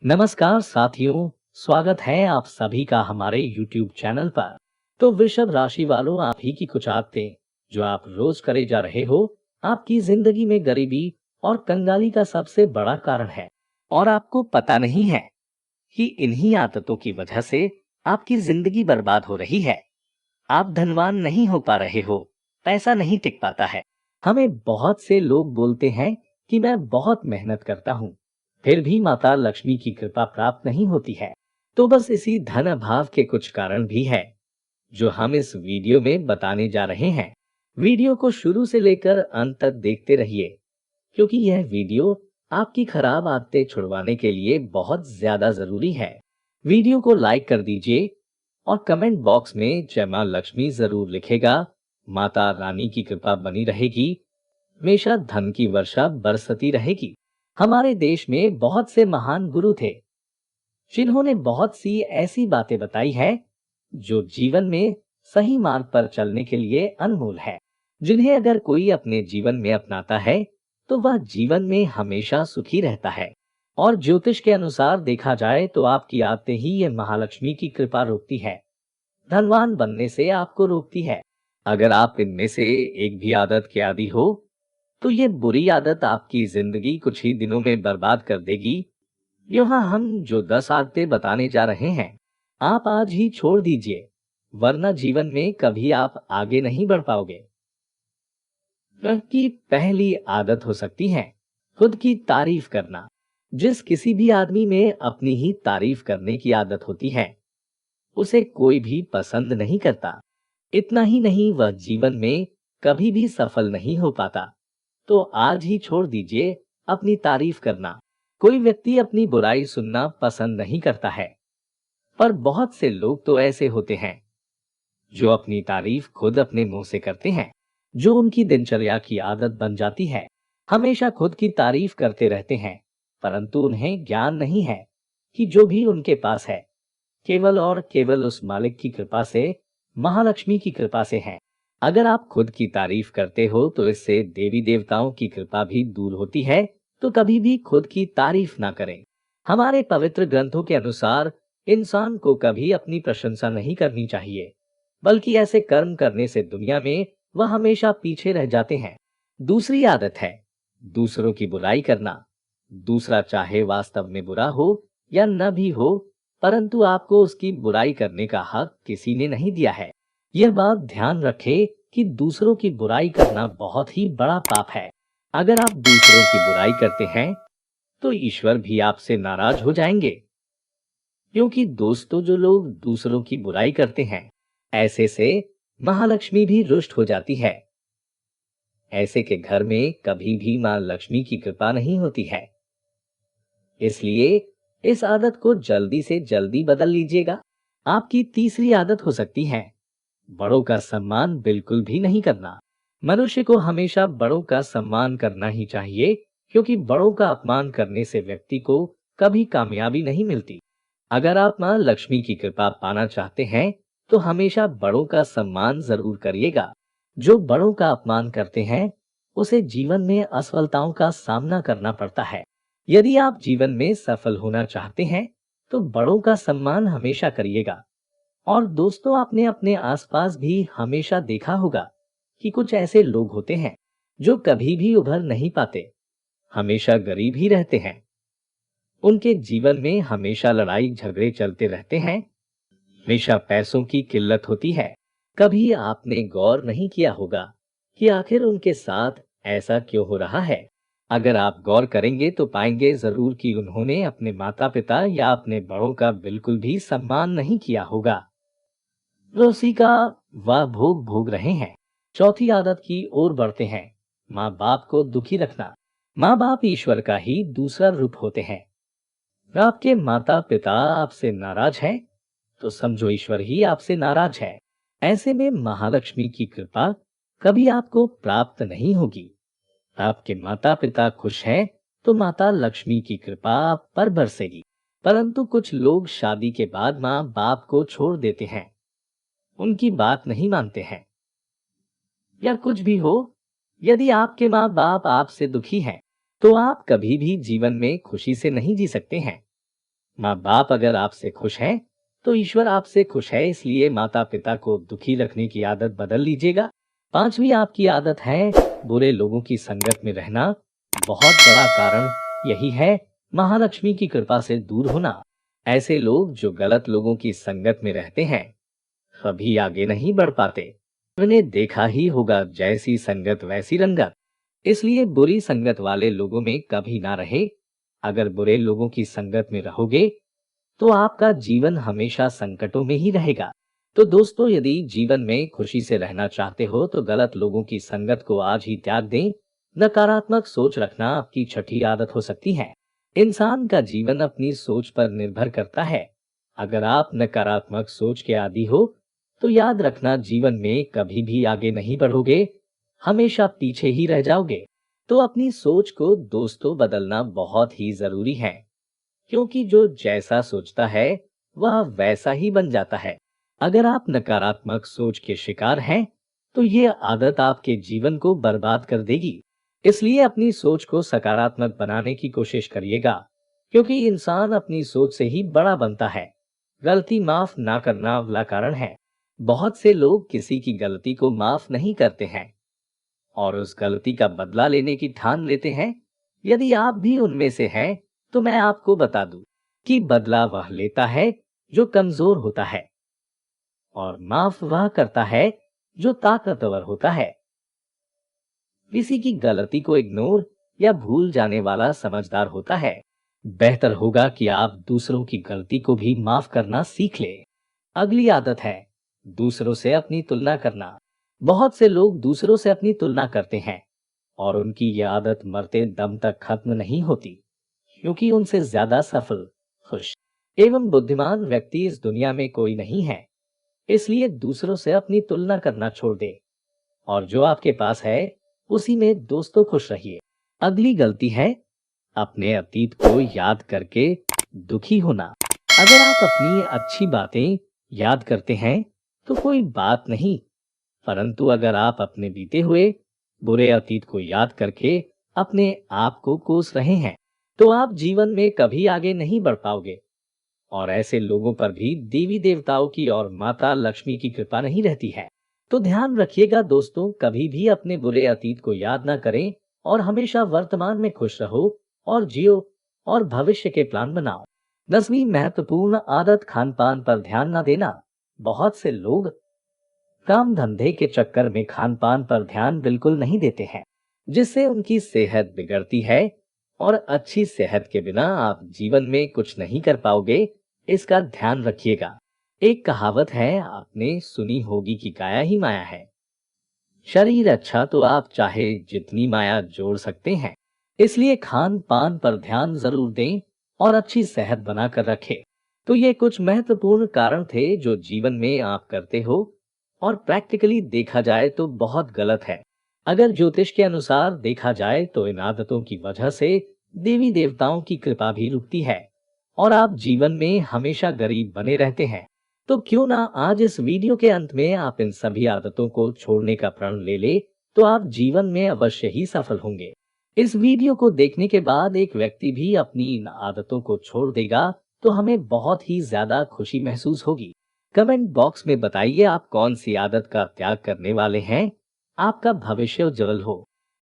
नमस्कार साथियों, स्वागत है आप सभी का हमारे YouTube चैनल पर। तो वृषभ राशि वालों, आप ही की कुछ आदतें जो आप रोज करे जा रहे हो, आपकी जिंदगी में गरीबी और कंगाली का सबसे बड़ा कारण है। और आपको पता नहीं है कि इन्हीं आदतों की वजह से आपकी जिंदगी बर्बाद हो रही है। आप धनवान नहीं हो पा रहे हो, पैसा नहीं टिक पाता है। हमें बहुत से लोग बोलते हैं कि मैं बहुत मेहनत करता हूँ, फिर भी माता लक्ष्मी की कृपा प्राप्त नहीं होती है। तो बस इसी धन अभाव के कुछ कारण भी है, जो हम इस वीडियो में बताने जा रहे हैं। वीडियो को शुरू से लेकर अंत तक देखते रहिए, क्योंकि यह वीडियो आपकी खराब आदतें छुड़वाने के लिए बहुत ज्यादा जरूरी है। वीडियो को लाइक कर दीजिए और कमेंट बॉक्स में जय मां लक्ष्मी जरूर लिखेगा। माता रानी की कृपा बनी रहेगी, हमेशा धन की वर्षा बरसती रहेगी। हमारे देश में बहुत से महान गुरु थे, जिन्होंने बहुत सी ऐसी बातें बताई है जो जीवन में सही मार्ग पर चलने के लिए अनमोल है, जिन्हें अगर कोई अपने जीवन में अपनाता है तो वह जीवन में हमेशा सुखी रहता है। और ज्योतिष के अनुसार देखा जाए तो आपकी आते ही ये महालक्ष्मी की कृपा रोकती है, धनवान बनने से आपको रोकती है। अगर आप इनमें से एक भी आदत के आदी हो, तो ये बुरी आदत आपकी जिंदगी कुछ ही दिनों में बर्बाद कर देगी। यहाँ हम जो 10 आदतें बताने जा रहे हैं, आप आज ही छोड़ दीजिए, वरना जीवन में कभी आप आगे नहीं बढ़ पाओगे। की पहली आदत हो सकती है खुद की तारीफ करना। जिस किसी भी आदमी में अपनी ही तारीफ करने की आदत होती है, उसे कोई भी पसंद नहीं करता। इतना ही नहीं, वह जीवन में कभी भी सफल नहीं हो पाता। तो आज ही छोड़ दीजिए अपनी तारीफ करना। कोई व्यक्ति अपनी बुराई सुनना पसंद नहीं करता है, पर बहुत से लोग तो ऐसे होते हैं जो अपनी तारीफ खुद अपने मुंह से करते हैं, जो उनकी दिनचर्या की आदत बन जाती है। हमेशा खुद की तारीफ करते रहते हैं, परंतु उन्हें ज्ञान नहीं है कि जो भी उनके पास है, केवल और केवल उस मालिक की कृपा से, महालक्ष्मी की कृपा से है। अगर आप खुद की तारीफ करते हो तो इससे देवी देवताओं की कृपा भी दूर होती है। तो कभी भी खुद की तारीफ ना करें। हमारे पवित्र ग्रंथों के अनुसार इंसान को कभी अपनी प्रशंसा नहीं करनी चाहिए, बल्कि ऐसे कर्म करने से दुनिया में वह हमेशा पीछे रह जाते हैं। दूसरी आदत है दूसरों की बुराई करना। दूसरा चाहे वास्तव में बुरा हो या न भी हो, परंतु आपको उसकी बुराई करने का हक किसी ने नहीं दिया है। यह बात ध्यान रखें कि दूसरों की बुराई करना बहुत ही बड़ा पाप है। अगर आप दूसरों की बुराई करते हैं तो ईश्वर भी आपसे नाराज हो जाएंगे, क्योंकि दोस्तों जो लोग दूसरों की बुराई करते हैं, ऐसे से महालक्ष्मी भी रुष्ट हो जाती है। ऐसे के घर में कभी भी मां लक्ष्मी की कृपा नहीं होती है। इसलिए इस आदत को जल्दी से जल्दी बदल लीजिएगा। आपकी तीसरी आदत हो सकती है बड़ों का सम्मान बिल्कुल भी नहीं करना। मनुष्य को हमेशा बड़ों का सम्मान करना ही चाहिए, क्योंकि बड़ों का अपमान करने से व्यक्ति को कभी कामयाबी नहीं मिलती। अगर आप मां लक्ष्मी की कृपा पाना चाहते हैं तो हमेशा बड़ों का सम्मान जरूर करिएगा। जो बड़ों का अपमान करते हैं, उसे जीवन में असफलताओं का सामना करना पड़ता है। यदि आप जीवन में सफल होना चाहते हैं तो बड़ों का सम्मान हमेशा करिएगा। और दोस्तों, आपने अपने आसपास भी हमेशा देखा होगा कि कुछ ऐसे लोग होते हैं जो कभी भी उभर नहीं पाते, हमेशा गरीब ही रहते हैं। उनके जीवन में हमेशा लड़ाई झगड़े चलते रहते हैं, हमेशा पैसों की किल्लत होती है। कभी आपने गौर नहीं किया होगा कि आखिर उनके साथ ऐसा क्यों हो रहा है। अगर आप गौर करेंगे तो पाएंगे जरूर कि उन्होंने अपने माता पिता या अपने बड़ों का बिल्कुल भी सम्मान नहीं किया होगा। उसी का वह भोग भोग रहे हैं। चौथी आदत की ओर बढ़ते हैं, माँ बाप को दुखी रखना। माँ बाप ईश्वर का ही दूसरा रूप होते हैं। आपके माता पिता आपसे नाराज हैं, तो समझो ईश्वर ही आपसे नाराज है। ऐसे में महालक्ष्मी की कृपा कभी आपको प्राप्त नहीं होगी। आपके माता पिता खुश हैं तो माता लक्ष्मी की कृपा आप पर बरसेगी। परंतु कुछ लोग शादी के बाद माँ बाप को छोड़ देते हैं, उनकी बात नहीं मानते हैं, या कुछ भी हो। यदि आपके माँ बाप आपसे दुखी हैं, तो आप कभी भी जीवन में खुशी से नहीं जी सकते हैं। माँ बाप अगर आपसे खुश हैं, तो ईश्वर आपसे खुश है, इसलिए माता पिता को दुखी रखने की आदत बदल लीजिएगा। पांचवी आपकी आदत है बुरे लोगों की संगत में रहना। बहुत बड़ा कारण यही है महालक्ष्मी की कृपा से दूर होना। ऐसे लोग जो गलत लोगों की संगत में रहते हैं कभी आगे नहीं बढ़ पाते। मैंने देखा ही होगा, जैसी संगत वैसी रंगत। इसलिए बुरी संगत वाले लोगों में कभी ना रहे। अगर बुरे लोगों की संगत में रहोगे तो आपका जीवन हमेशा संकटों में ही रहेगा। तो दोस्तों, यदि जीवन में खुशी से रहना चाहते हो तो गलत लोगों की संगत को आज ही त्याग दें। नकारात्मक सोच रखना आपकी छठी आदत हो सकती है। इंसान का जीवन अपनी सोच पर निर्भर करता है। अगर आप नकारात्मक सोच के आदी हो तो याद रखना, जीवन में कभी भी आगे नहीं बढ़ोगे, हमेशा पीछे ही रह जाओगे। तो अपनी सोच को दोस्तों बदलना बहुत ही जरूरी है, क्योंकि जो जैसा सोचता है वह वैसा ही बन जाता है। अगर आप नकारात्मक सोच के शिकार हैं, तो ये आदत आपके जीवन को बर्बाद कर देगी। इसलिए अपनी सोच को सकारात्मक बनाने की कोशिश करिएगा, क्योंकि इंसान अपनी सोच से ही बड़ा बनता है। गलती माफ ना करना अगला कारण है। बहुत से लोग किसी की गलती को माफ नहीं करते हैं और उस गलती का बदला लेने की ठान लेते हैं। यदि आप भी उनमें से हैं, तो मैं आपको बता दूं कि बदला वह लेता है जो कमजोर होता है और माफ वह करता है जो ताकतवर होता है। किसी की गलती को इग्नोर या भूल जाने वाला समझदार होता है। बेहतर होगा कि आप दूसरों की गलती को भी माफ करना सीख लें। अगली आदत है दूसरों से अपनी तुलना करना। बहुत से लोग दूसरों से अपनी तुलना करते हैं और उनकी यह आदत मरते दम तक खत्म नहीं होती, क्योंकि उनसे ज्यादा सफल, खुश एवं बुद्धिमान व्यक्ति इस दुनिया में कोई नहीं है। इसलिए दूसरों से अपनी तुलना करना छोड़ दे और जो आपके पास है उसी में दोस्तों खुश रहिए। अगली गलती है अपने अतीत को याद करके दुखी होना। अगर आप अपनी अच्छी बातें याद करते हैं तो कोई बात नहीं, परंतु अगर आप अपने बीते हुए बुरे अतीत को याद करके अपने आप को कोस रहे हैं, तो आप जीवन में कभी आगे नहीं बढ़ पाओगे। और ऐसे लोगों पर भी देवी देवताओं की और माता लक्ष्मी की कृपा नहीं रहती है। तो ध्यान रखिएगा दोस्तों, कभी भी अपने बुरे अतीत को याद ना करें और हमेशा वर्तमान में खुश रहो और जियो और भविष्य के प्लान बनाओ। 10वीं महत्वपूर्ण आदत, खान पान पर ध्यान न देना। बहुत से लोग काम धंधे के चक्कर में खान पान पर ध्यान बिल्कुल नहीं देते हैं, जिससे उनकी सेहत बिगड़ती है और अच्छी सेहत के बिना आप जीवन में कुछ नहीं कर पाओगे। इसका ध्यान रखिएगा। एक कहावत है, आपने सुनी होगी कि काया ही माया है। शरीर अच्छा तो आप चाहे जितनी माया जोड़ सकते हैं। इसलिए खान पान पर ध्यान जरूर दें और अच्छी सेहत बनाकर रखें। तो ये कुछ महत्वपूर्ण कारण थे जो जीवन में आप करते हो और प्रैक्टिकली देखा जाए तो बहुत गलत है। अगर ज्योतिष के अनुसार देखा जाए तो इन आदतों की वजह से देवी देवताओं की कृपा भी रुकती है और आप जीवन में हमेशा गरीब बने रहते हैं। तो क्यों ना आज इस वीडियो के अंत में आप इन सभी आदतों को छोड़ने का प्रण ले ले, तो आप जीवन में अवश्य ही सफल होंगे। इस वीडियो को देखने के बाद एक व्यक्ति भी अपनी इन आदतों को छोड़ देगा तो हमें बहुत ही ज्यादा खुशी महसूस होगी। कमेंट बॉक्स में बताइए आप कौन सी आदत का त्याग करने वाले हैं। आपका भविष्य उज्जवल हो।